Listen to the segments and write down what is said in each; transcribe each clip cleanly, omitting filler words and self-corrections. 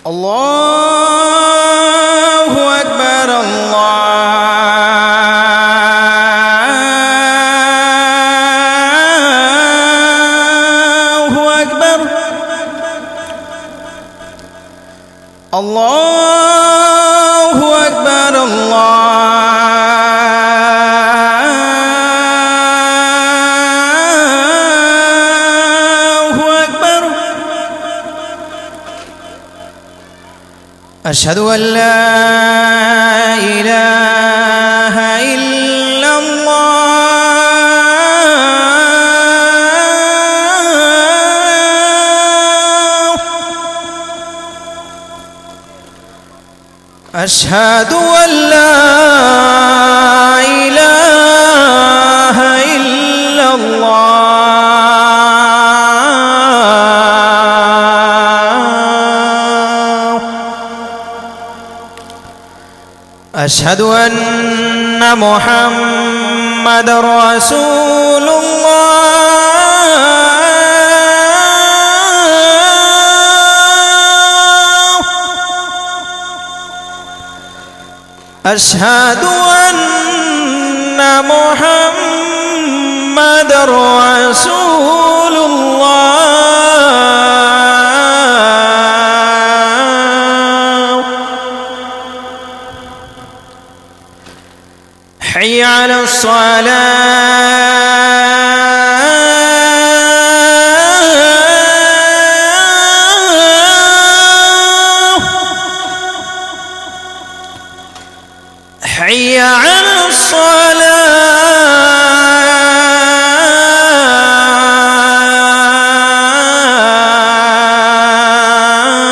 الله أكبر الله أكبر الله أكبر الله أكبر أشهد أن لا إله إلا الله أشهد أن لا إله إلا الله أشهد أن محمد رسول الله أشهد أن محمد رسول الله حي على الصلاة حي على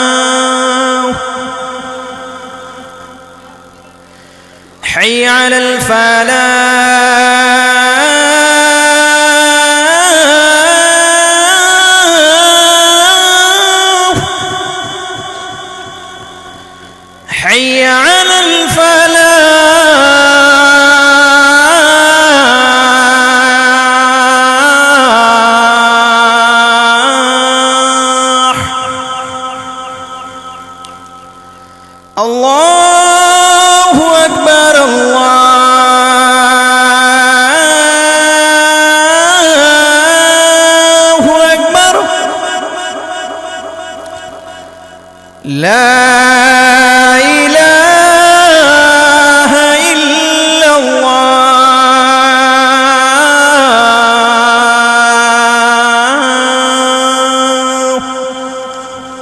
الصلاة حي على الفلاح حي على الفلاح الله أكبر الله أكبر لا